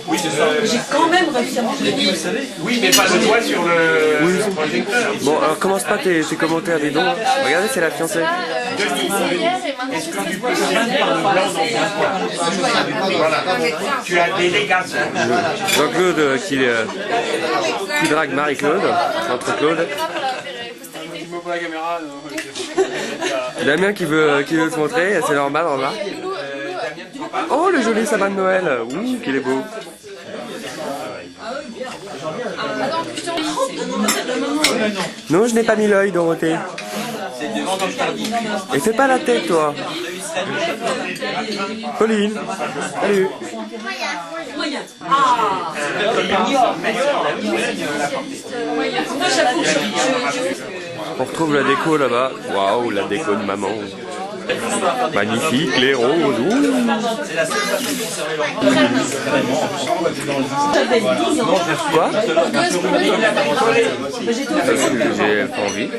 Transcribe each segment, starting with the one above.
Oui, c'est ça. J'ai quand même réussi à manger. Oui, mais pas le doigt sur le projecteur. Bon, alors commence pas tes commentaires des dons. Regardez, c'est la fiancée. Voilà. Tu as délégation. Jean-Claude qui drague Marie-Claude, entre Claude. Damien qui veut se montrer, c'est normal, remarque. Oh, le joli sapin de Noël. Ouh, qu'il est beau. Non, je n'ai pas mis l'œil, Dorothée. Et fais pas la tête, toi. Pauline, salut. On retrouve la déco là-bas. Waouh, la déco de maman. Magnifique, les roses. Quoi? J'ai pas envie.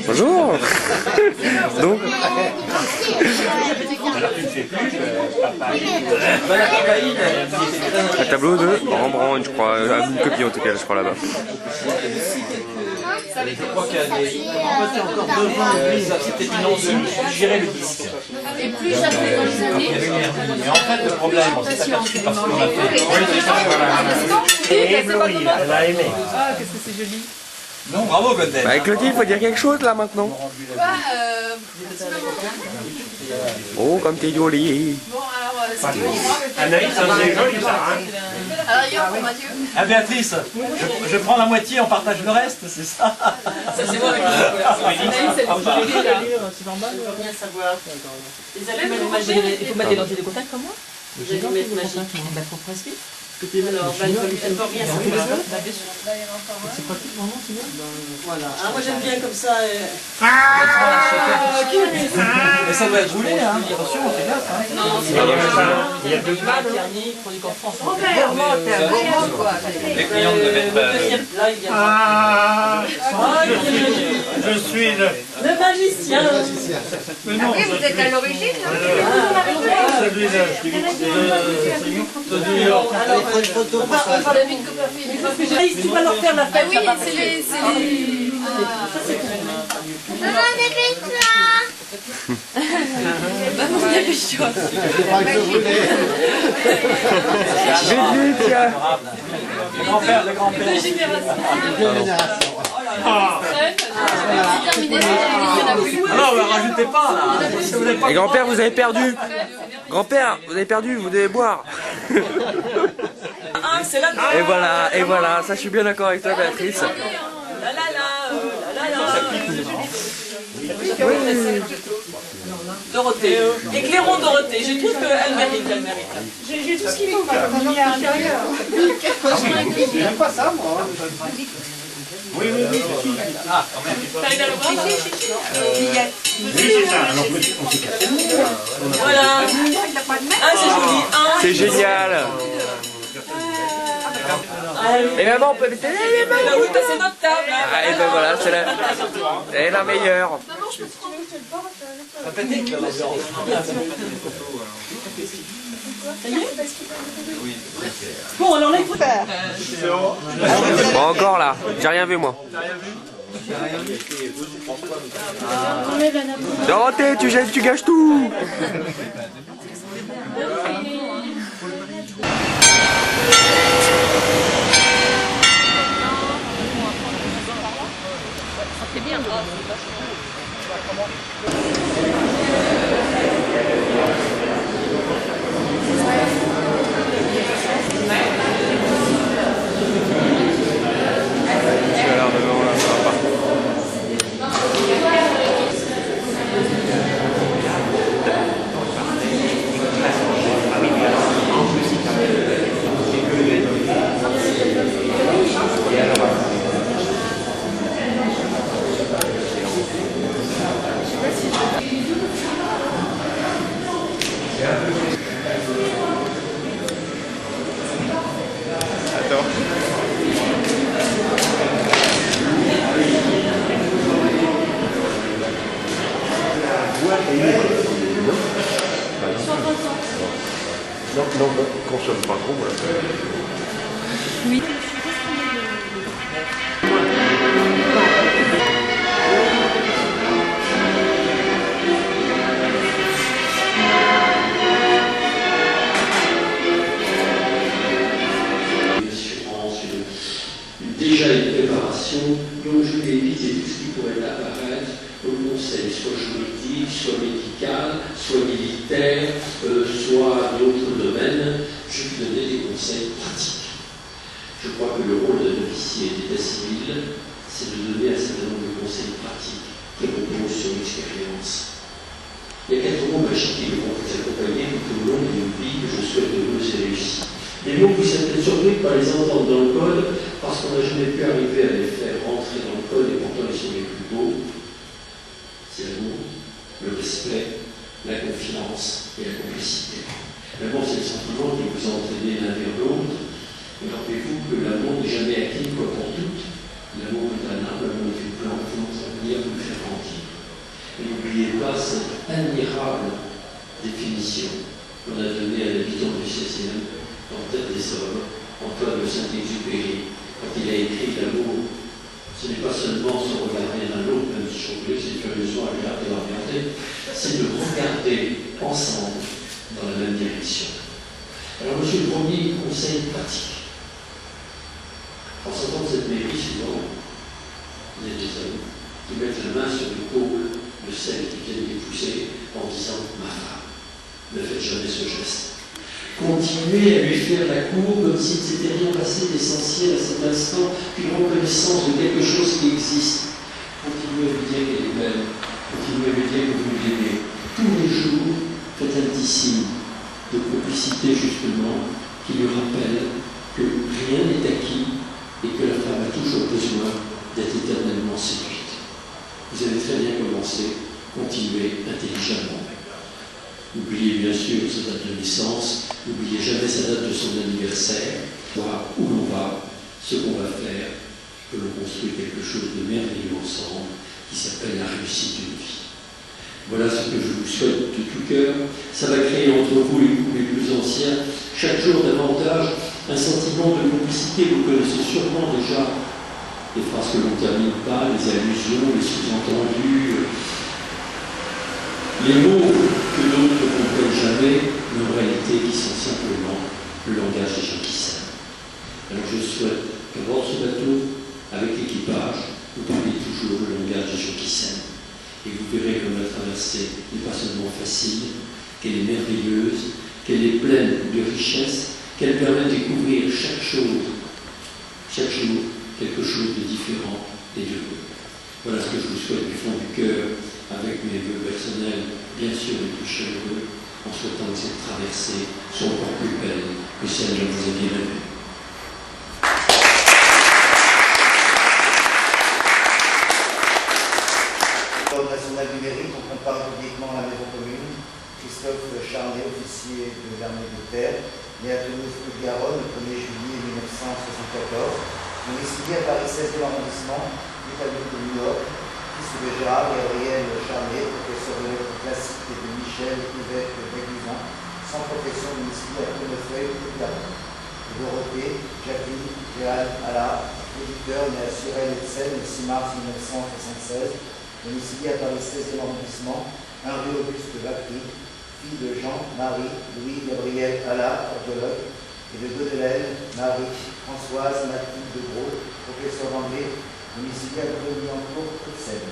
Bonjour. Donc. Un tableau de Rembrandt, je crois, une copie en tout cas, je crois là-bas. Je crois qu'il y a des... encore devant, c'était une gérer le disque. Et plus j'avais dans les années... Mais en fait, le problème, on s'est aperçu parce qu'on a fait... Et ébloui, elle a aimé. Ah, qu'est-ce que c'est joli. Non, bravo Golden. Bah, Clotilde, il faut dire quelque chose là maintenant. Oh, comme t'es jolie. Bon, alors, c'est pour moi. Anaïs, ça c'est joli ça, hein. Alors, hier, pour Mathieu. Ah Béatrice, je prends la moitié, on partage le reste, c'est ça? Ça, c'est moi avec la Bien savoir. Les allumettes magiques. Il faut mettre des lentilles de contact comme moi. Les allumettes magiques. Bah, faut presque. Alors, bah, il faut lui faire bien savoir. C'est pratique vraiment, c'est bien. Voilà. Ah, moi j'aime bien comme ça. Mais ça doit être roulé, hein? Attention, on fait gaffe, hein? Non, c'est Il y a deux Dernier produit en France. Les clients devaient le deuxième plat, il y a Ah, je suis le... le magicien. Oui, vous êtes à l'origine, Alors, on parle de Copperfield. Tu vas leur faire la Ah fête. oui, c'est les... Maman, dépêche-toi! Maman, dépêche-toi. Vite, vite, tiens. Le grand-père, le grand-père. Deux générations. C'est terminé, il y en a plus. Ah non, mais rajoutez pas, là. Et grand-père, vous avez perdu. Grand-père, vous avez perdu, vous devez boire. Ah, c'est là. Et voilà, ça je suis bien d'accord avec toi, Béatrice. La la la, la la la. Dorothée. Éclairons Dorothée. Je trouve qu'elle mérite, elle mérite. J'ai tout ce qu'il faut, on y a à l'intérieur. J'aime pas ça, moi. Oui, oui, oui, je suis. Ah, quand même. T'arrives à le voir? Oui, c'est ça. Alors, on s'est cassé. Voilà. Ah, c'est joli. Un. C'est génial. Et maman, on peut mettre les mains. Bah oui, bah c'est notre table. Hein. Ah, et ben voilà, c'est la meilleure. Bon, alors là, il faut faire. Bon, encore là, j'ai rien vu moi. Dorothée, tu gâches tout. C'est bien. Non, consomme pas trop, voilà. Oui. Déjà une préparation, donc je vais éviter tout ce qui pourrait apparaître au conseil, soit juridique, soit médical, soit militaire, soit d'autres domaines. Je vais donner des conseils pratiques. Je crois que le rôle d'un officier d'état civil, c'est de donner un certain nombre de conseils pratiques qui reposent sur l'expérience. Il y a 4 mots magiques qui vont vous accompagner tout au long d'une vie que je souhaite heureuse et réussie. Les mots, vous serez peut-être surpris de ne pas les entendre dans le code, parce qu'on n'a jamais pu arriver à les faire rentrer dans le code, et pourtant ils sont les plus beaux. C'est l'amour, le respect, la confiance et la complicité. L'amour, c'est le sentiment qui vous entraîne l'un vers l'autre. Et rappelez-vous que l'amour n'est jamais acquis quoi pour toutes. L'amour est un arbre, l'amour est une plante, vous entretenir, vous le faire grandir. Et n'oubliez pas cette admirable définition qu'on a donnée à l'habitant du 16e, en tête des hommes, Antoine de Saint-Exupéry, quand il a écrit l'amour, ce n'est pas seulement se regarder l'un l'autre, même si c'est curieusement agréable de la regarder, c'est de regarder ensemble dans la même direction. Alors, monsieur le premier conseil pratique. En sortant de cette mairie, souvent, il y a des hommes qui mettent la main sur le col de celle qui vient d'épouser en disant « ma femme, ne faites jamais ce geste ». Continuer à lui faire la cour comme s'il ne s'était rien passé d'essentiel à cet instant, une reconnaissance de quelque chose qui existe. Continuez à lui dire qu'elle est belle, continuez à lui dire que vous l'aimez. Tous les jours, faites un petit signe de complicité justement qui lui rappelle que rien n'est acquis et que la femme a toujours besoin d'être éternellement séduite. Vous avez très bien commencé, continuez intelligemment. N'oubliez bien sûr sa date de naissance, n'oubliez jamais sa date de son anniversaire, voir où l'on va, ce qu'on va faire, que l'on construit quelque chose de merveilleux ensemble, qui s'appelle la réussite d'une vie. Voilà ce que je vous souhaite de tout cœur. Ça va créer entre vous, les couples les plus anciens, chaque jour davantage un sentiment de complicité. Vous connaissez sûrement déjà les phrases que l'on ne termine pas, les allusions, les sous-entendus, les mots que d'autres ne comprennent jamais, mais en réalité qui sont simplement le langage des gens qui s'aiment. Alors je souhaite qu'à bord de ce bateau, avec l'équipage, vous parlez toujours le langage des gens qui s'aiment. Et vous verrez comme la traversée n'est pas seulement facile, qu'elle est merveilleuse, qu'elle est pleine de richesse, qu'elle permet de découvrir chaque jour, quelque chose de différent et de beau. Voilà ce que je vous souhaite du fond du cœur, avec mes vœux personnels, bien sûr les plus chaleureux, en souhaitant que cette traversée soit encore plus belle que celle dont vous aviez rêvé. L'Ordre national du mérite, on compare publiquement la maison commune. Christophe Charlet, officier de l'armée de terre, né à Toulouse-Garonne le 1er juillet 1974, domicilié à Paris 16e arrondissement, établi de New York, fils de Gérard Gabriel Charlet, professeur de lettres classiques, et de Michel Yvette Béguizan, sans profession, domicilié à Tournefeuille et Garonne. Dorothée Jacqueline Géal Allard, éditeur, né à Surel-et-Seine le 6 mars 1976, domicilié à Paris 16e arrondissement, Henri Auguste Bacry, fille de Jean-Marie Louis Gabriel Allard, cardiologue, et de Godelaine Marie Françoise Mathilde de Gros, professeur d'anglais, domicilié à Boulogne-en-Cour, Bruxelles.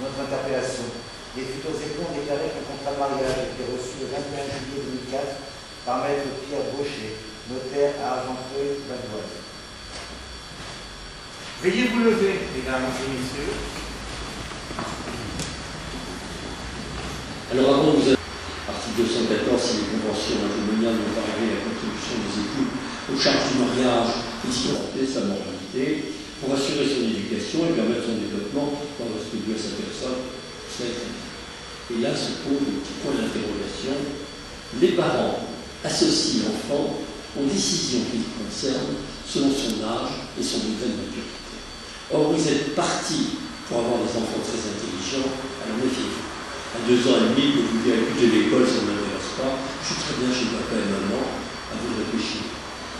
Notre interpellation. Les futurs époux ont déclaré que le contrat de mariage était reçu le 21 juillet 2004 par maître Pierre Brochet, notaire à Argenteuil-Valdoise. Veuillez vous lever, mesdames et messieurs. Alors avant, vous avez article 214, si les conventions matrimoniales n'ont pas réglé la contribution des époux aux charges du mariage, il s'y porter sa moralité pour assurer son éducation et permettre son développement dans le respect de sa personne. Et là se pose le petit point d'interrogation. Les parents associent l'enfant aux décisions qui le concernent selon son âge et son degré de maturité. Or, vous êtes partis pour avoir des enfants très intelligents, alors méfiez-vous. À 2 ans et demi, vous vous dites écoutez, l'école, ça ne m'intéresse pas, je suis très bien chez papa et maman, à vous de réfléchir.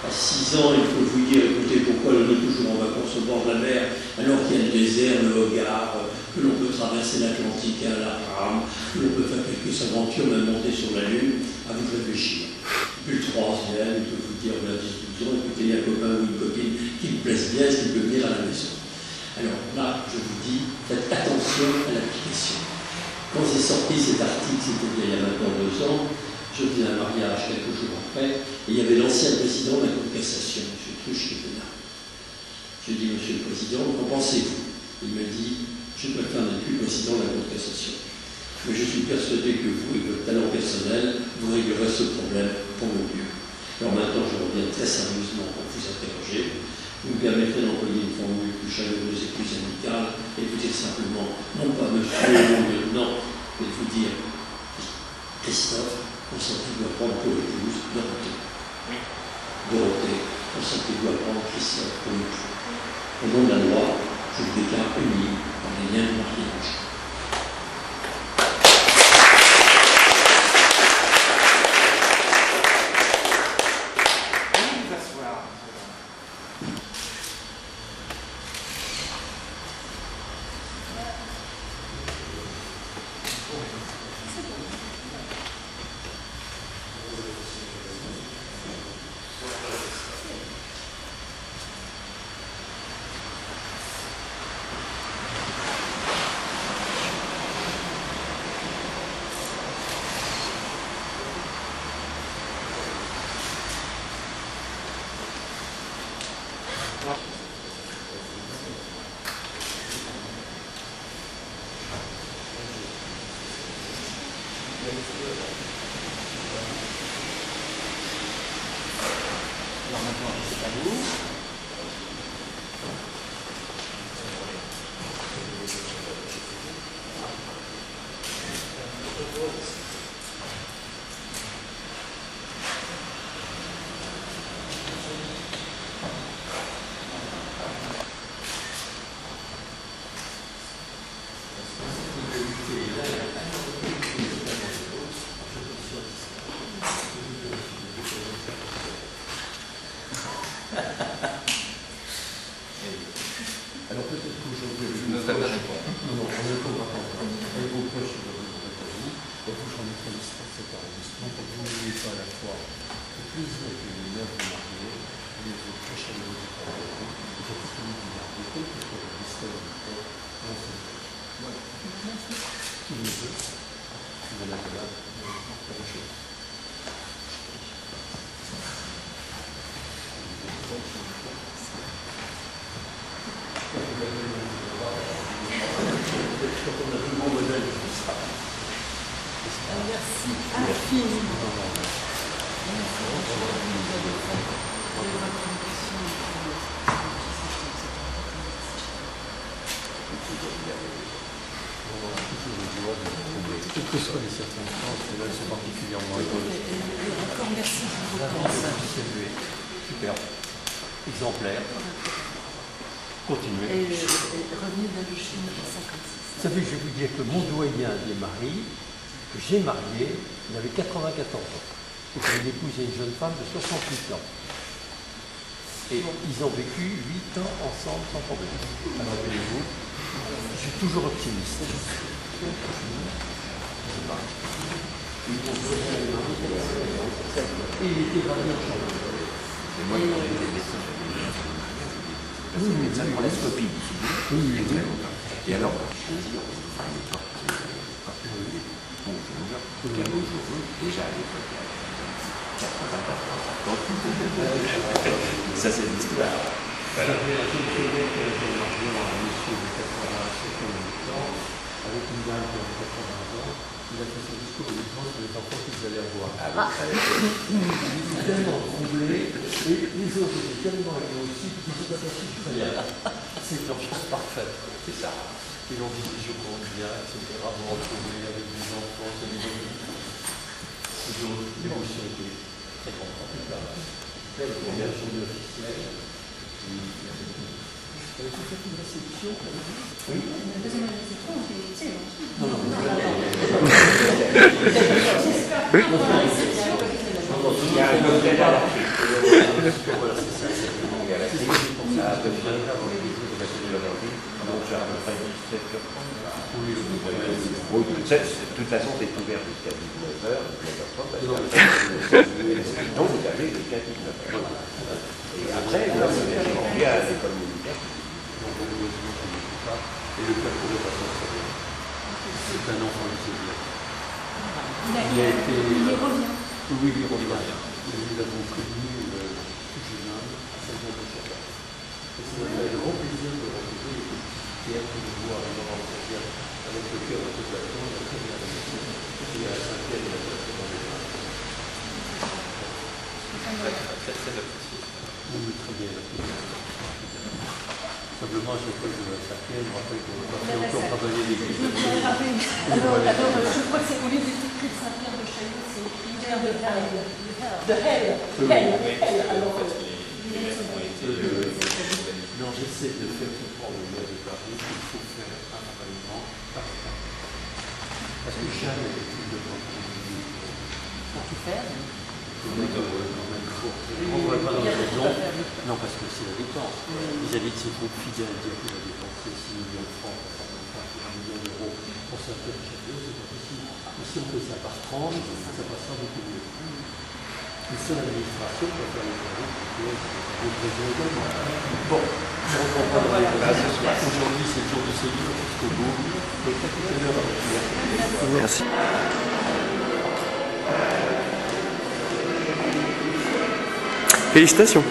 À 6 ans, il faut vous dire, écoutez, pourquoi on est toujours en vacances au bord de la mer, alors qu'il y a le désert, le Hogar, que l'on peut traverser l'Atlantique à la rame, que l'on peut faire quelques aventures, même monter sur la Lune, à vous de réfléchir. Puis le troisième, il peut vous dire, vers 18 ans, écoutez, il y a un copain ou une copine qui me plaise bien, est-ce qu'il peut venir à la maison? Alors là, je vous dis, faites attention à l'application. Quand j'ai sorti cet article, c'était il y a maintenant 2 ans, je faisais un mariage quelques jours après, et il y avait l'ancien président de la Cour de cassation, M. Truche, qui était là. Je dis, Monsieur le Président, qu'en pensez-vous? Il me dit, je préfère n'être plus président de la Cour de cassation. Mais je suis persuadé que vous, avec votre talent personnel, vous réglerez ce problème pour le mieux. Alors maintenant, je reviens très sérieusement pour vous interroger. Vous me permettrez d'employer une formule plus chaleureuse et plus amicale, et vous dire simplement, non pas monsieur, non lieutenant, mais de vous dire, Christophe, consentez-vous à prendre pour épouse Dorothée. Oui. Dorothée, consentez-vous à prendre Christophe pour époux. Au nom de la loi, je vous déclare unis par les liens de mariage. Alors peut-être qu'aujourd'hui, je ne ferai pas répondre. Non, on ne répondra pas encore. Avec vos proches, je vais vous répondre. Et vous, j'en ai fait l'histoire de cet enregistrement pour que vous n'ayez pas à la fois le plaisir que les mères vous marier, les autres très chaleureux du travail, et surtout que vous vous mariez, quel que soit le mystère du corps, on se dit. Voilà. Tous les deux, vous en avez là, pour la chose. Merci infiniment. Quelles que soient les circonstances, et là elles sont particulièrement heureuses. Encore merci. Super. Exemplaire. Continuez. Et revenu d'Indochine en 1956. Vous savez, je vais vous dire que mon doyen des maris, que j'ai marié, il avait 94 ans. Et que j'ai épousé une jeune femme de 68 ans. Et ils ont vécu 8 ans ensemble sans problème. Alors, rappelez-vous, je suis toujours optimiste. Et il était marié en chambre. Et moi, quand j'étais médecin, j'avais médecin pour la scopie. Oui. Et alors, déjà à l'époque, 84 ans. Ça, c'est l'histoire. J'avais un collègue qui avait marié un monsieur de 87 ans, avec une dame qui avait 80 ans. Il a fait son discours uniquement sur les enfants qu'ils allaient avoir. Il était tellement troublé, et les autres étaient tellement aimés aussi, qu'ils se sont aperçus du fallait. C'est l'ambiance parfaite. C'est ça. Ils ont dit je compte bien, etc. Vous retrouvez avec des enfants, c'est des amis. L'émotion était très grande. En tout cas, la première journée officielle. Vous avez fait une réception avec vous? Oui. La deuxième réception, on fait les non. Il y a un cocktail à l'Afrique. Voilà, c'est ça, c'est le monde à l'Afrique. À peu près avant les bisous de la Côte de l'Atlantique. Donc, j'ai à peu près 17h30. Oui, de toute façon, c'est ouvert jusqu'à 19h, 19h30. Donc, vous avez jusqu'à 19h. Et après, vous avez à l'école militaire. Et le père de façon très bien. C'est un enfant du 16e. Il a été. Il revient. Oui, il revient. Nous l'avons connu tout jeune homme à Saint-Jean-de-Chapelle. Et ça m'a fait le grand plaisir de rencontrer les petits théâtres de voir un moment avec le cœur un peu battant, il a très bien réussi. Et à Saint-Pierre, il a très très bien réussi. Très apprécié. Oui, très bien. Simplement, à chaque fois que je vais à Saint-Pierre, je me rappelle qu'on va pas encore travailler l'église. Alors, je crois que c'est au lieu du titre de Saint-Pierre de Chaillot, c'est l'hiver de Hell. De Hell. Hell. Alors, non, j'essaie de faire comprendre au maire de Paris qu'il faut faire un travaillement par temps. Parce que Jeanne est une de grandes faut tout faire. on ne va pas dans la maison. Non, parce que c'est la dépense. Ils avaient dit c'est trop fidèle à dire qu'il a dépensé 6 millions de francs, 1 million d'euros pour Saint-Pierre de Chaillot, c'est pas possible. Mais si on fait ça par 30, ça passera beaucoup mieux. Mais seule l'administration pour faire les travaux, c'est des raisons également. Bon, on comprend pas. Aujourd'hui, c'est le jour du Seigneur jusqu'au bout. Donc, à tout à l'heure. Merci. Félicitations.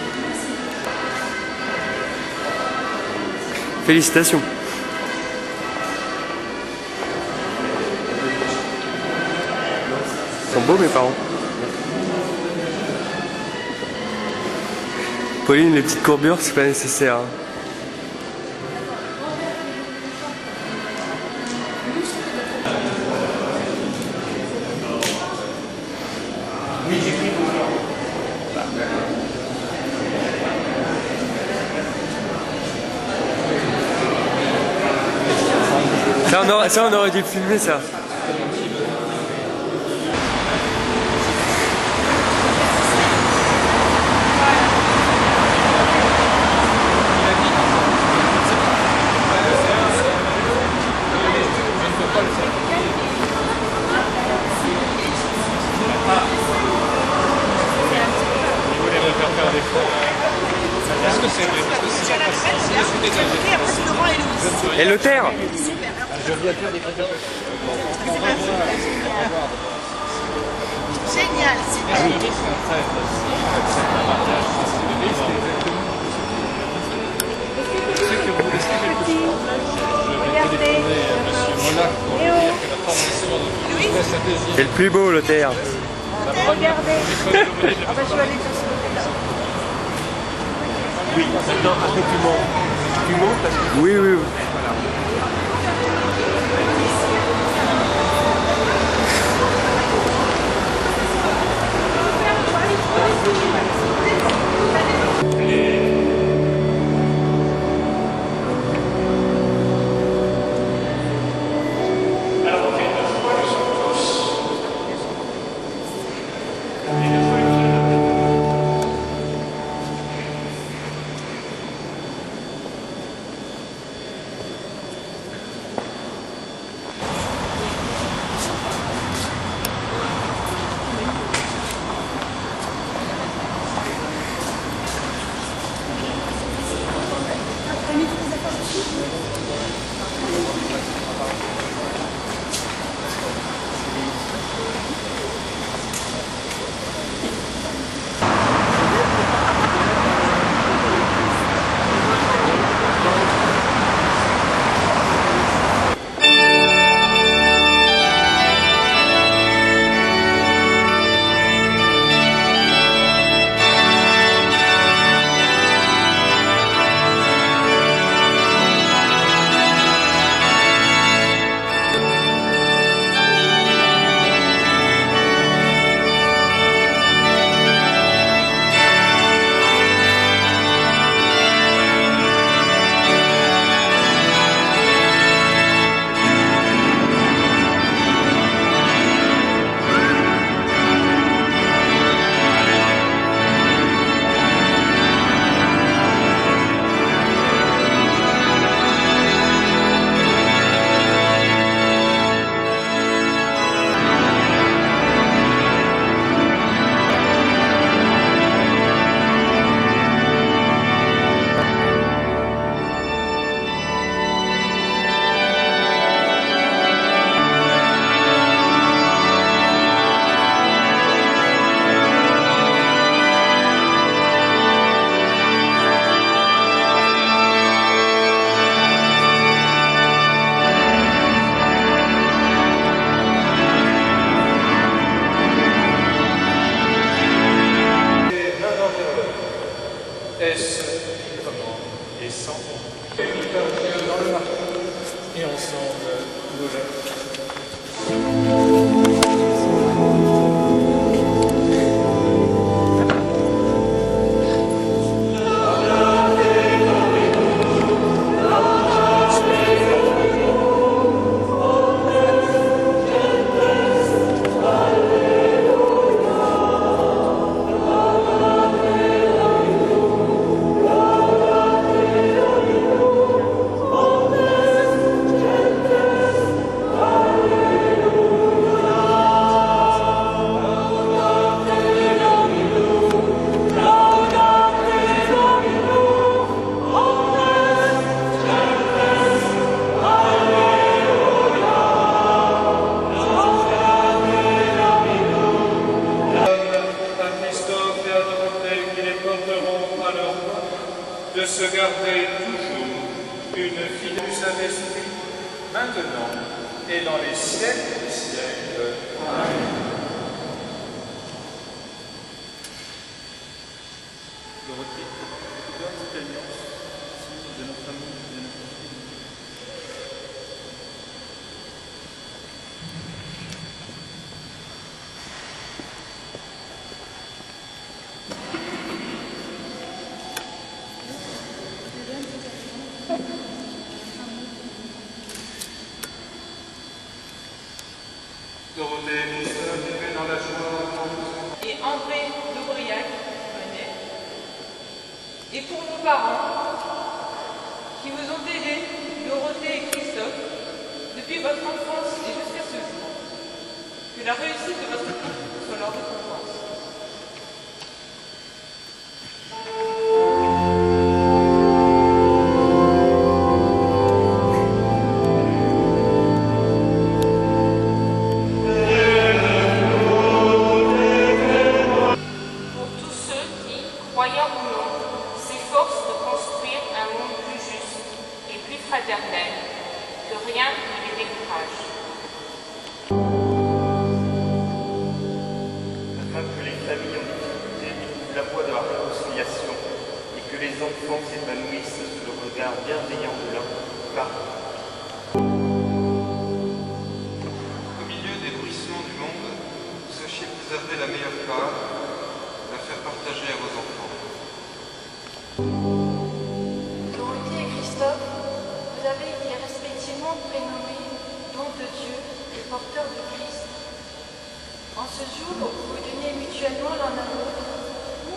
Félicitations. Ils sont beaux mes parents. Pauline, les petites courbures, c'est pas nécessaire. Ça, on aurait dû le filmer, ça. Et le terre. Je viens faire des photos. Génial, c'est génial. Regardez. C'est le plus beau, le terre. Regardez. Ah bah je vais aller de ce côté-là. Oui, maintenant, après tu montes. Tu montes parce que... Oui, oui, oui. se garder toujours une fidèle du Saint-Esprit, maintenant et dans les siècles des siècles. Amen. Dorothée, donne cette alliance de notre amour et de notre fidélité. Dorothée, nous sommes vivés dans la joie. Et André d'Aubriac, et pour vos parents qui vous ont aidés, Dorothée et Christophe, depuis votre enfance et jusqu'à ce jour. Que la réussite de votre couple soit leur récompense. Que rien ne les décourage. Afin que les familles en difficulté trouvent la voie de la réconciliation et que les enfants s'épanouissent sous le regard bienveillant de l'un par l'autre. Au milieu des bruissements du monde, sachez préserver la meilleure part, la faire partager à vos enfants. Dorothée et Christophe, vous avez été respectivement prénommés don de Dieu et porteur de Christ. En ce jour, vous donnez mutuellement l'un à l'autre,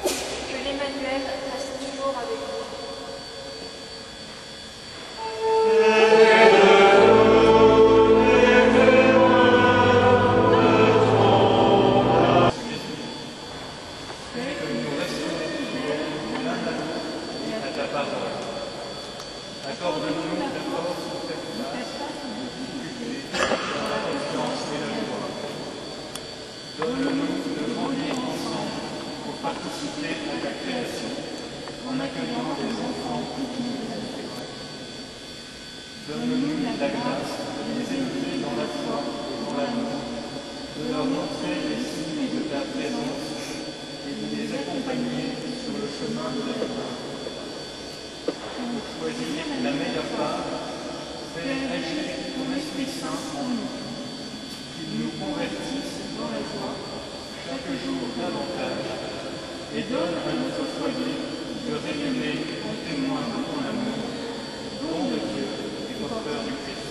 que l'Emmanuel reste toujours avec vous. Accorde-nous la force de faire face dans la confiance et la joie. Donne-nous de grandir ensemble pour participer à ta création en accueillant des enfants coutumiers de la foi. Donne-nous la grâce de les élever dans la foi et dans l'amour, de leur montrer les signes de ta présence et de les accompagner sur le chemin de la foi. Pour choisir la meilleure part, fais agir ton Esprit Saint en nous, qu'il nous convertisse dans la joie chaque jour davantage et donne à notre foyer de rayonner en témoin de ton amour, don de Dieu et porteur du Christ.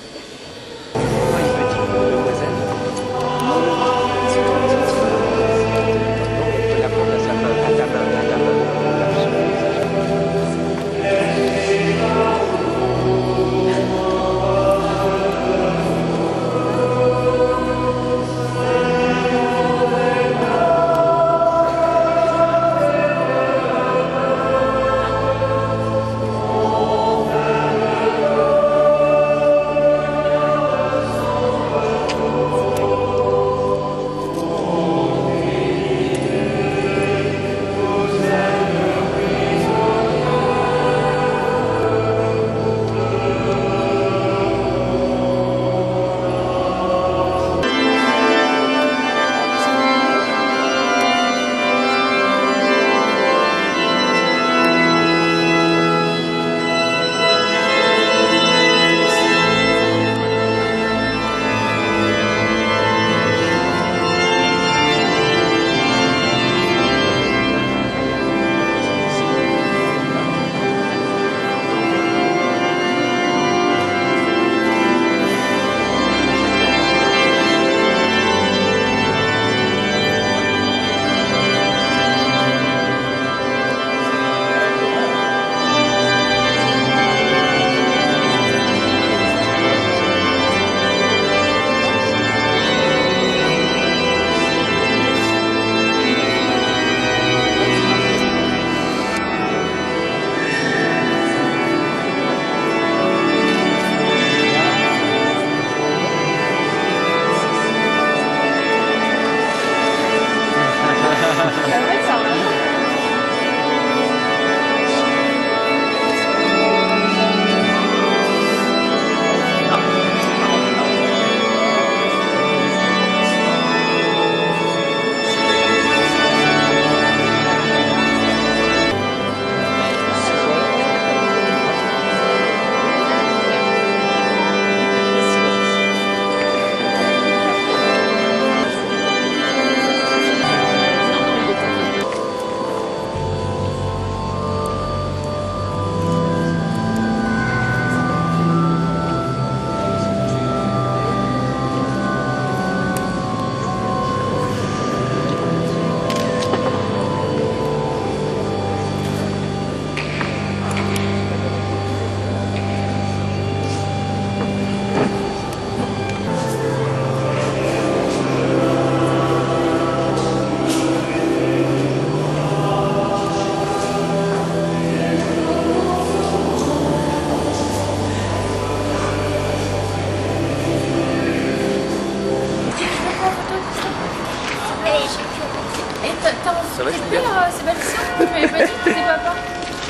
t'as rencontré ton père, Sébastien? Tu m'avais pas dit que t'étais papa?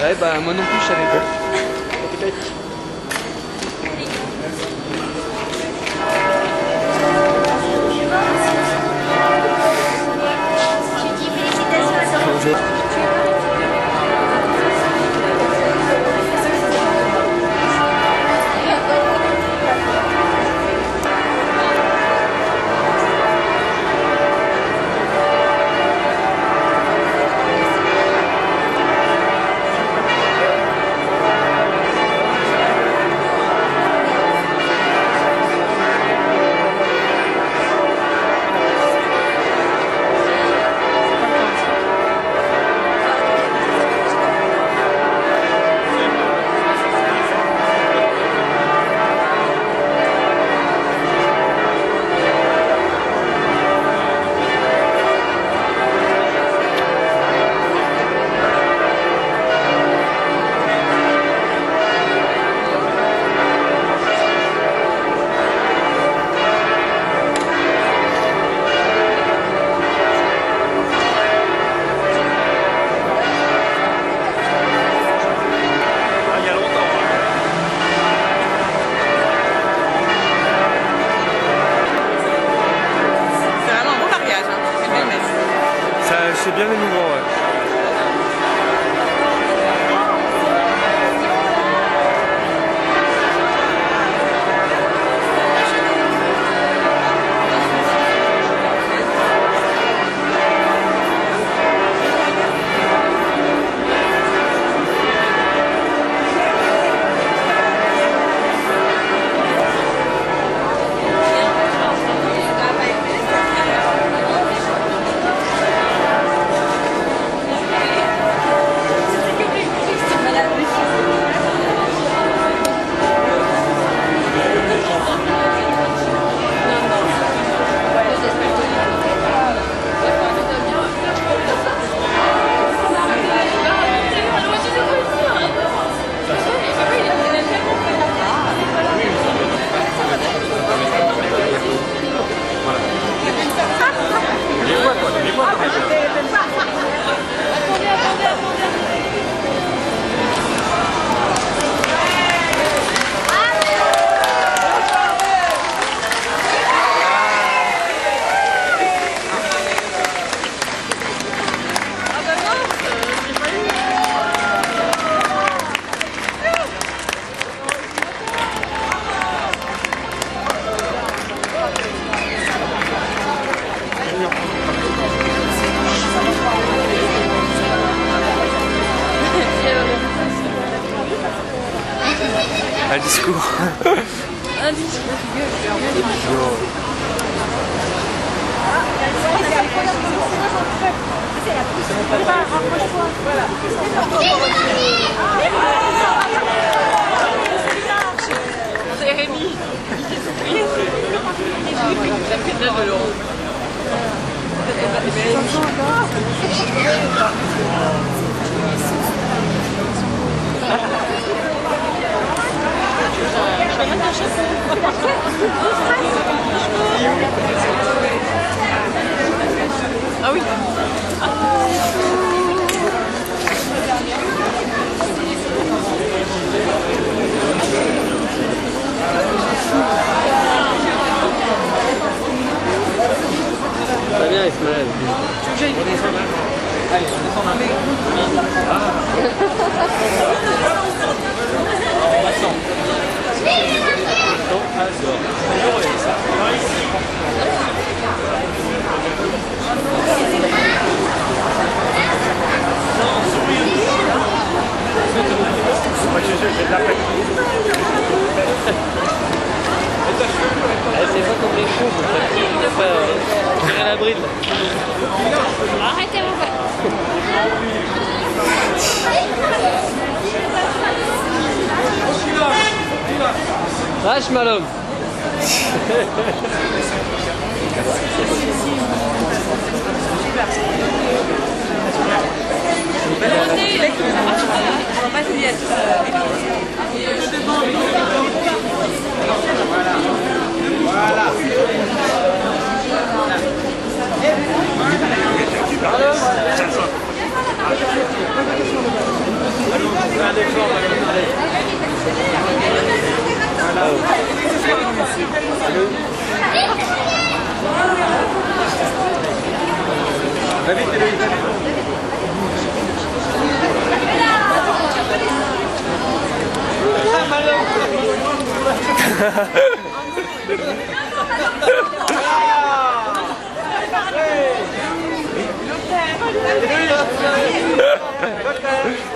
Ouais, bah moi non plus, je savais pas. Je dis félicitations à toi. Bonjour. C'est bien émouvant, ouais. Un discours. Un discours. Jérémy. Ça fait 9 de l'euro. Ah oui. Très bien, Ismaël. Allez, on descend d'un mec. En passant. C'est pas comme les chevaux, il a pas tirer la bride. Arrêtez mon père. Vache malhomme. Voilà.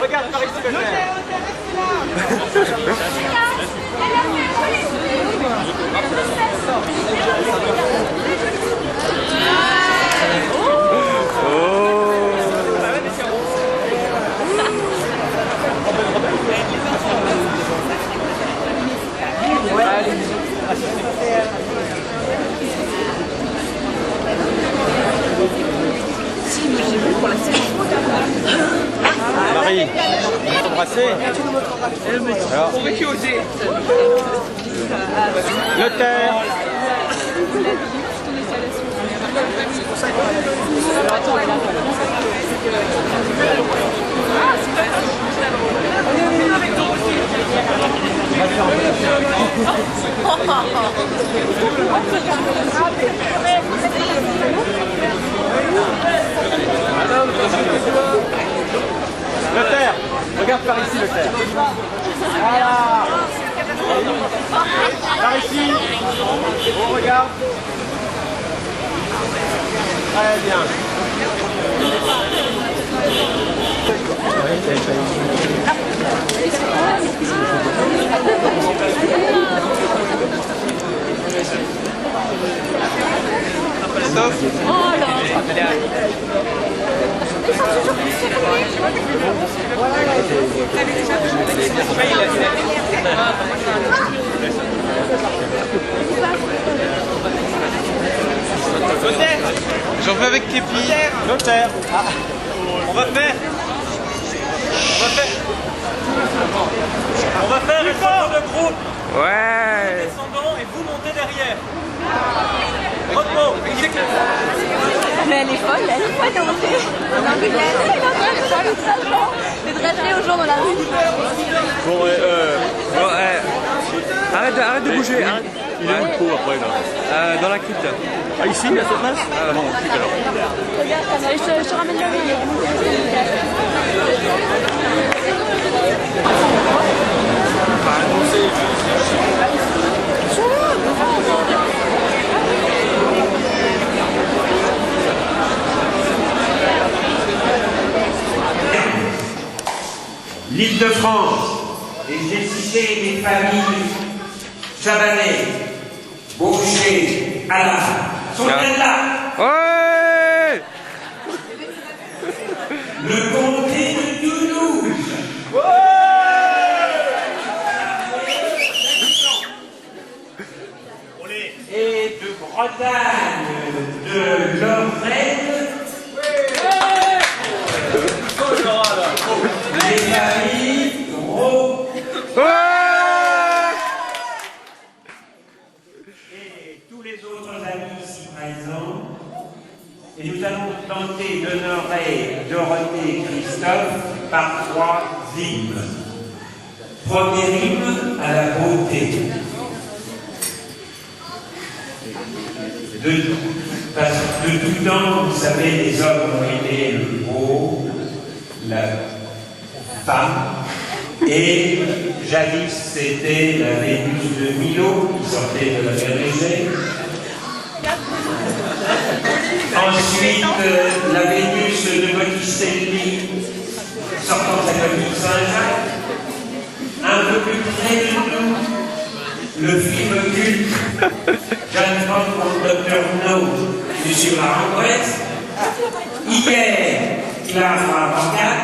Regarde par ici, Si, mais j'ai vu pour la série. Marie, on va t'embrasser. Alors, notaire. Notaire, regarde par ici, notaire. Voilà. Par ici. On regarde. Très bien. J'en veux avec tes pieds. Notaire. Ah. On va faire une photo de groupe. Ouais. Descendant et vous montez derrière. Repos. Mais elle est folle de monter. C'est de rêver aux gens dans la rue. Bon, arrête de bouger. Arrête. Il est où le pot après là Dans la crypte. Ah ici, à cette place Ah non, crypte alors. Regarde, je te ramène la vie. L'Île-de-France, et j'ai cité les familles Chabanais, Boucher, Alain, sont bien là. Ouais. Le comté de Toulouse. Et de Bretagne, de Lorraine. Les familles Gros. Et tous les autres amis ici présents. Et nous allons tenter d'honorer Dorothée et Christophe par 3 hymnes. Premier hymne à la beauté. Parce que de tout temps, vous savez, les hommes ont aimé le beau, la femme, et jadis c'était la Vénus de Milo qui sortait de la mer Égée. Ensuite, la Vénus de Botticelli sortant de la commune Saint-Jacques. Un peu plus près de nous, le film culte Jeanne Franck contre Dr No sur la Rencontre. Hier, Clara Morgan.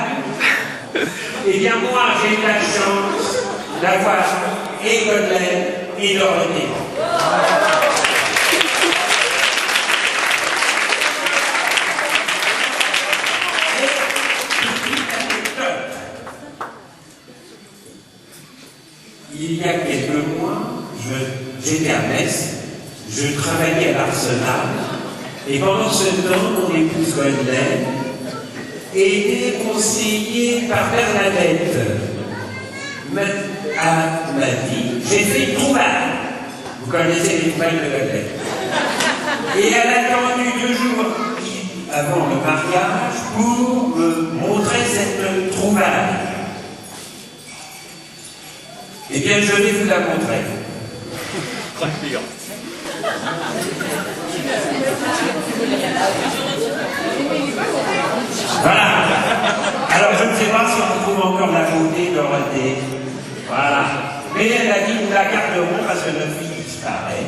Eh bien moi, j'ai eu la chance d'avoir et Godelaine et Dorothée. Il y a quelques mois, j'étais à Metz, je travaillais à l'Arsenal, et pendant ce temps, mon épouse Godelaine été conseillé par Bernadette. M'a dit, j'ai fait une trouvaille. Vous connaissez les trouvailles de Bernadette. Et elle a attendu 2 jours avant le mariage pour me montrer cette trouvaille. Eh bien, je vais vous la montrer. Voilà. Alors, je ne sais pas si on trouve encore la beauté Dorothée. Voilà. Mais elle a dit, nous la garderons parce que notre fille disparaît.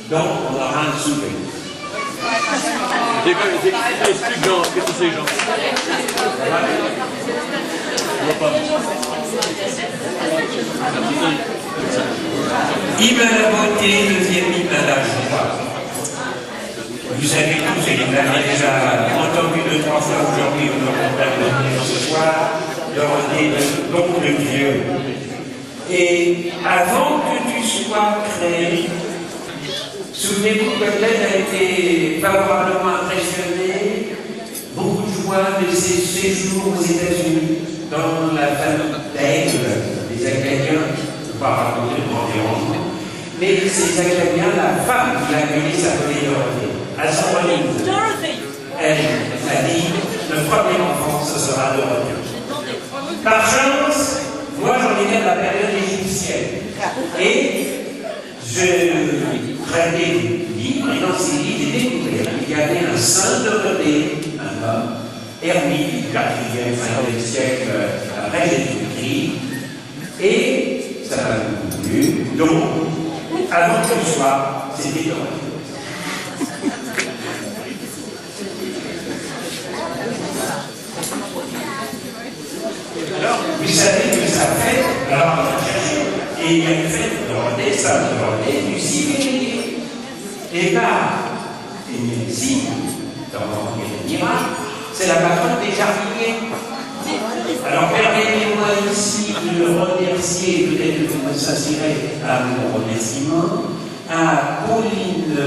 Donc, on aura un souvenir. Explique Jean, qu'est-ce que c'est Jean? Hymne à la beauté, deuxième hymne à la joie. Vous savez tous, et vous l'avez déjà entendu 2-3 fois aujourd'hui, on aura la ce soir, Dorothée, le don de Dieu. Et avant que tu sois créé, souvenez-vous que Glenn a été favorablement impressionné, beaucoup de joie de ses séjours aux États-Unis, dans la famille d'Aigle, des Acadiens, je ne vais pas raconter le environnement, mais ces Acadiens, la femme qui l'a accueilli s'appelait Dorothée. À son relique, elle a dit, le premier enfant, ce sera Dorothée. Par chance, moi j'en étais à la période égyptienne. Et je traitais des livres, et dans ces livres, j'ai découvert qu'il y avait un saint Dorothée, un homme, ermite du 4e, 5e siècle après Jésus-Christ, et ça m'a beaucoup plu. Donc, avant que ce soit, c'était Dorothée. Alors, vous savez que ça fait, alors on a cherché, et il y a une fête Dorothée, ça Dorothée, du 6 février. Et là, une médecine, dans le miracle, c'est la patronne des jardiniers. Alors permettez-moi ici de le remercier, peut-être que vous s'assirez à mon remerciement, à Pauline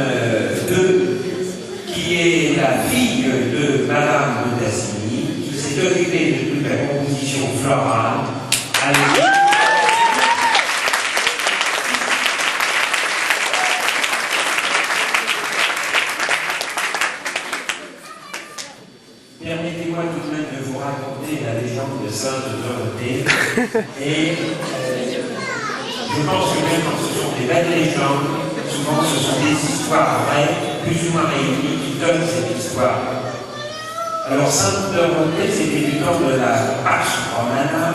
II, qui est la fille de Madame de Tassigny, qui s'est occupée de toute la composition florale. Permettez-moi tout de même de vous raconter la légende de Sainte Dorothée. Et je pense que même quand ce sont des belles légendes, souvent ce sont des histoires vraies, plus ou moins réunies, qui donnent cette histoire. Alors Sainte Dorothée, c'était du temps de la Pax Romana,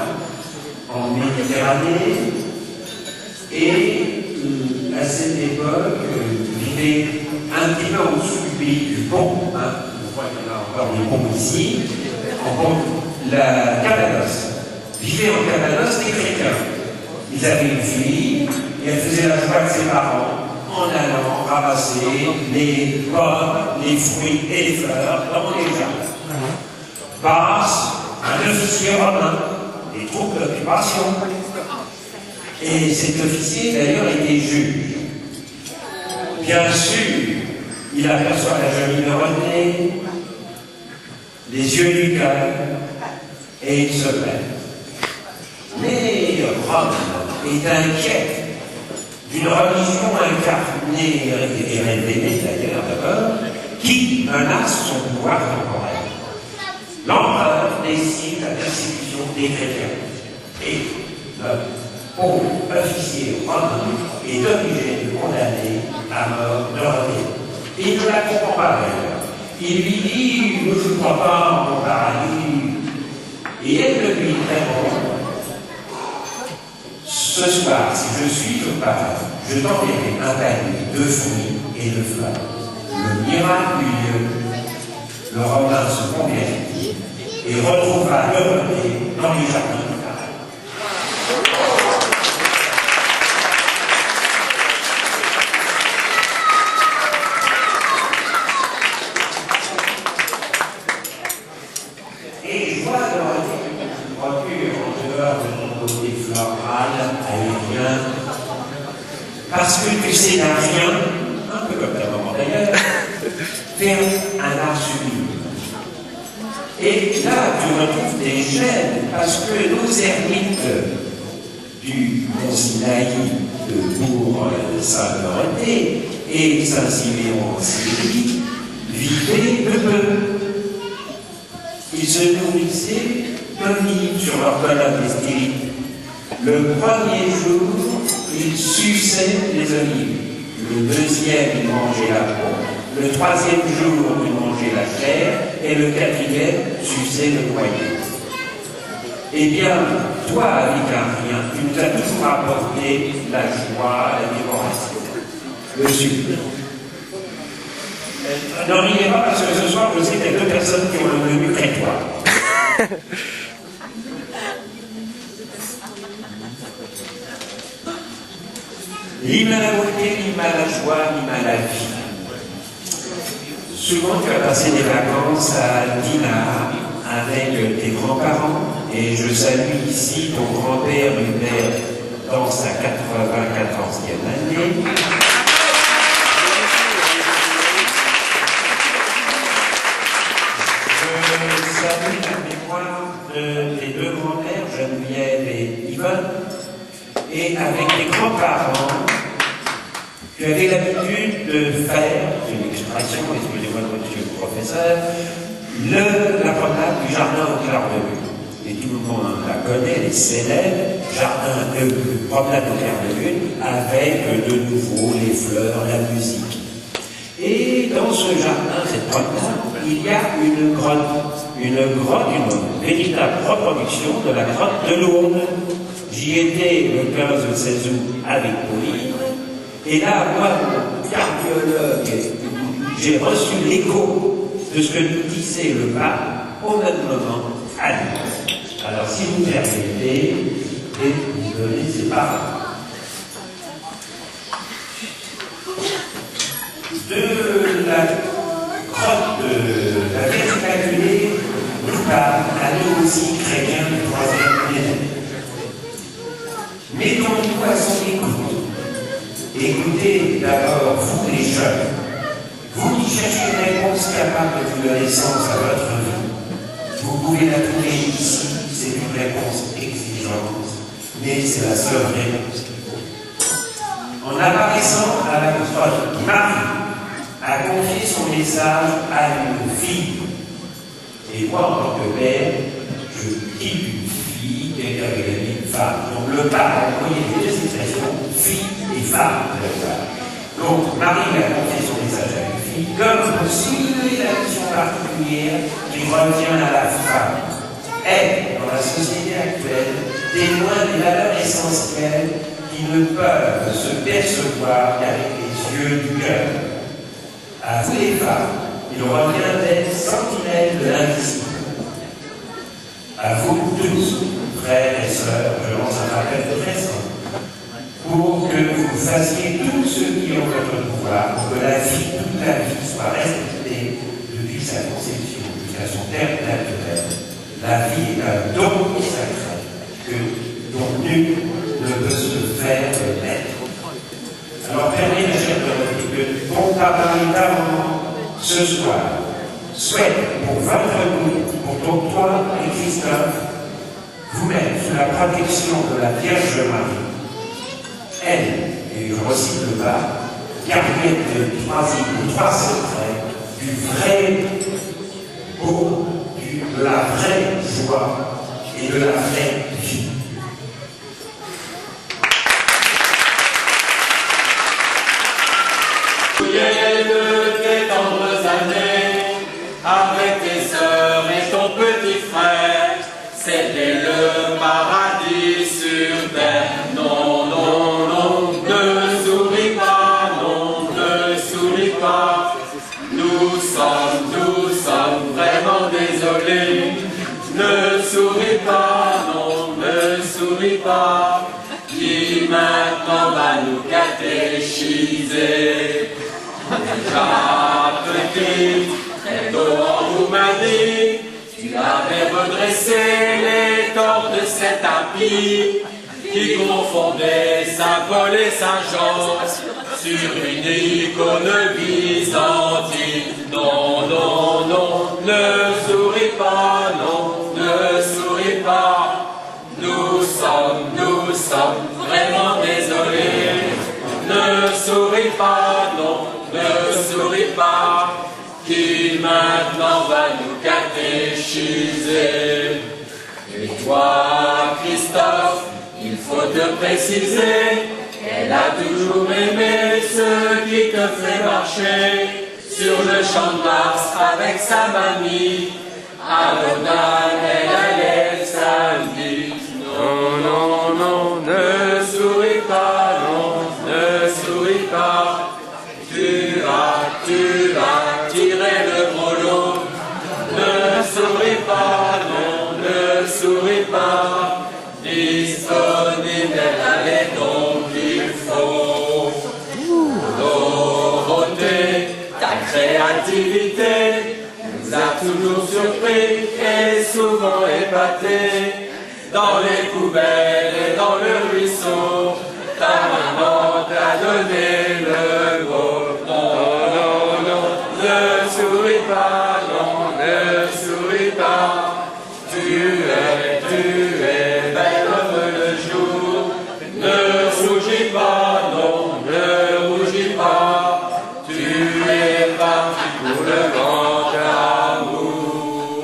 en Méditerranée, et à cette époque, vivait un petit peu en dessous du pays du Pont, hein, je crois qu'il y en a encore des ponts ici, en Pont, la Cappadoce. Vivaient en Cappadoce des chrétiens. Ils avaient une fille, et elle faisait la joie de ses parents en allant ramasser les pommes, les fruits et les fleurs dans les jardins. Passe un officier romain, des troupes d'occupation. Et cet officier, d'ailleurs, était juge. Bien sûr, il aperçoit la jolie Dorothée, les yeux du cœur, et il se plaint. Mais Rome est inquiète d'une religion incarnée et révélée d'ailleurs d'abord, qui menace son pouvoir temporel. L'empereur décide la persécution des chrétiens. Et le pauvre officier romain est obligé de condamner à mort Dorothée. Il ne la comprend pas d'ailleurs. Il lui dit, je ne crois pas en paradis. Et elle lui répond, ce soir, si je suis au paradis, je t'enverrai un panier de fruits et de fleurs. Le miracle eut lieu. Le Romain se convertit et retrouvera Dorothée dans les jardins du paradis. Et je vois Dorothée qui procure en dehors de mon côté floral, aérien, parce que tu sais d'un rien, un peu comme ta maman d'ailleurs, faire un art sublime. Et là, tu retrouves des chaînes, parce que nos ermites du Mont-Sinaï de Bourg-Saint-Dorothée et Saint-Siméon en Syrie vivaient de peu. Ils se nourrissaient d'olives sur leur colonne d'estérite. Le premier jour, ils suçaient les olives. Le deuxième, ils mangeaient la peau. Le troisième jour, ils mangeaient la chair. Et le quatrième, suçaient le noyau. Eh bien, toi, Vicarien, tu nous as toujours apporté la joie, la décoration, le sucre. N'en riez pas parce que ce soir, je sais qu'il y a deux personnes qui ont le menu crétois. Ni mal la beauté, ni mal la joie, ni mal la vie. Souvent, tu as passé des vacances à Dinard avec tes grands-parents, et je salue ici ton grand-père Hubert dans sa 94e année. Je salue la mémoire de tes deux grands-mères, Geneviève et Yvonne, et avec tes grands-parents, tu avais l'habitude de faire, c'est une expression, excusez-moi monsieur le professeur, la promenade du jardin au clair de lune. Et tout le monde la connaît, elle est célèbre, promenade au clair de lune, avec de nouveau les fleurs, la musique. Et dans ce jardin, cette promenade, il y a une grotte, une véritable reproduction de la grotte de Lourdes. J'y étais le 15 ou 16 août avec Pauline, et là, moi, cardiologue, j'ai reçu l'écho de ce que nous disait le pape au même moment à Lyon. Alors, si vous permettez, et vous donnez ces paroles. De la grotte de la Vierge Immaculée, nous parle à nous aussi, chrétiens du 3e millénaire. Mettons-nous à son écoute. Écoutez d'abord, vous les jeunes, vous qui cherchez une réponse capable de vous donner sens à votre vie. Vous pouvez la trouver ici, c'est une réponse exigeante, mais c'est la seule réponse. En apparaissant à la grotte, Marie a confié son message à une fille. Et moi, en tant que père, je dis une fille qui est avec une femme. Donc le pape a employé les deux expressions, fille et femme. Donc Marie a confié son message à une fille, comme pour simuler la mission particulière qui revient à la femme. Elle, dans la société actuelle, témoin des valeurs essentielles qui ne peuvent se percevoir qu'avec les yeux du cœur. À vous les femmes, il revient d'être sentinelles de l'invisible. À vous tous, frères et sœurs, je lance un appel très simple, pour que vous fassiez tout ce qui est en votre pouvoir, pour que la vie, toute la vie, soit respectée depuis sa conception jusqu'à son terme naturel. La vie est un don sacré, dont nul ne peut se faire naître. Alors, permettez, mes chers collègues, que ton papa et ta maman, ce soir, souhaitent pour votre goût, pour toi et Christophe, vous mettre sous la protection de la Vierge Marie. Elle, et je recite le bas, gardienne de trois secrets, du vrai beau, de la vraie joie et de la vraie vie. De tes tendres années, avec tes sœurs et ton petit frère, c'était le paradis sur terre. Non, non, non, ne souris pas, non, ne souris pas. Nous sommes vraiment désolés. Ne souris pas, non, ne souris pas. Qui maintenant va nous catéchiser? Déjà petite, très tôt en Roumanie, tu avais redressé les torts de cet impie qui confondait Saint-Paul et Saint-Jean sur une icône byzantine. Non, non, non, ne souris pas, ne souris pas, qui maintenant va nous catéchiser. Et toi, Christophe, il faut te préciser, elle a toujours aimé ce qui te fait marcher sur le champ de Mars avec sa mamie. À Lausanne, elle allait le samedi. Non, non, non, ne souris pas, non, ne souris pas. Tu as tiré le gros lot. Ne souris pas, non, ne souris pas. Disponible, elle allait donc il faut. Dorothée, ta créativité nous a toujours surpris et souvent épatés. Dans les poubelles et dans le ruisseau, ta maman t'a donné le mot. Non, non, non, ne souris pas, non, ne souris pas. Tu es belle comme le jour. Ne rougis pas, non, ne rougis pas. Tu es parti pour le grand amour.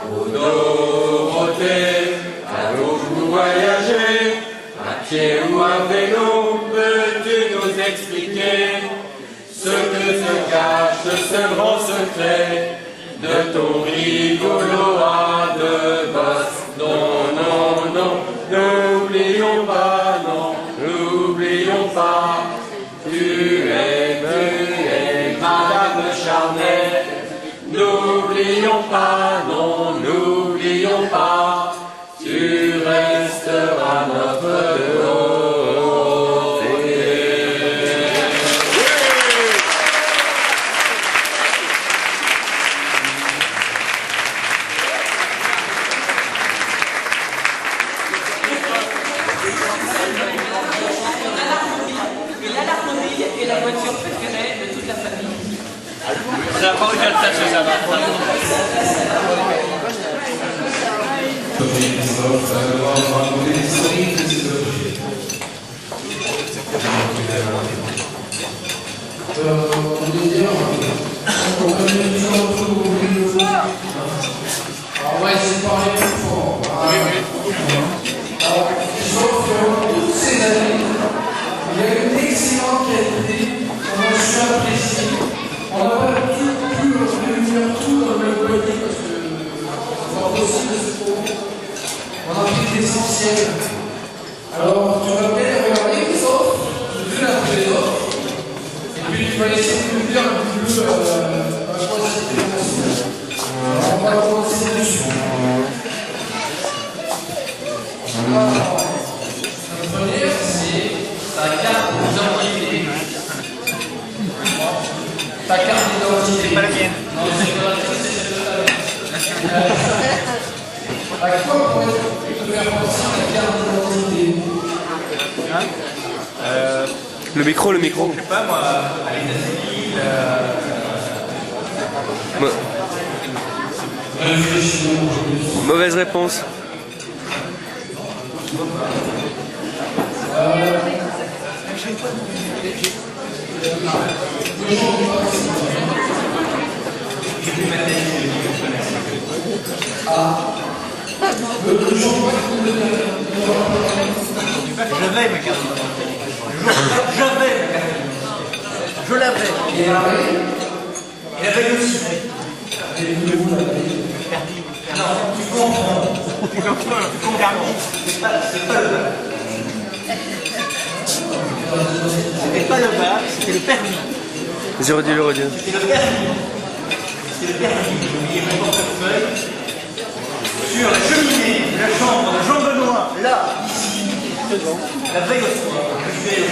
Oh Dorothée, t'as beaucoup voyagé, à pied ou à vélo, peux-tu nous expliquer ce que se cache ce grand secret de ton rigolo à deux bosses? Non, non, non, n'oublions pas, non, n'oublions pas, tu es Madame Charnay. N'oublions pas, non, n'oublions pas, tu resteras notre Dorothée. L'harmonie est la voiture préférée de toute la famille. Ça n'a pas aucun tâche, ça va. On va essayer de parler plus fort. Alors, sauf que toutes ces années, il y a une excellente qualité, on a su apprécier. On n'a pas pu réunir tout dans le même panier parce que c'est pas possible de se trouver. On a pris l'essentiel. Alors, tu vas bien regarder les autres, les uns après les autres, et puis tu vas essayer de nous dire un petit peu à quoi c'était possible. Alors, on va commencer dessus. Alors, la première, c'est ta carte d'identité. Ta carte d'identité. C'est pas la mienne. Non, c'est pas la mienne, c'est celle de ta mère. À quoi pourrais-tu te faire penser ta carte d'identité? Le micro, le micro. Je sais pas moi, à l'état civil. Mauvaise réponse. J'avais ma carte d'identité. J'avais ma carte d'identité. Je l'avais. Et la veille aussi. Non, tu comprends. Tu comprends. C'est pas le bac. C'était pas le bac, c'était le permis. Vas-y, redis-le, redis-le. C'était le permis. C'était le permis. J'ai oublié mon portefeuille. Sur la cheminée de la chambre de Jean Benoît, là, ici, la veille au soir, je suis allé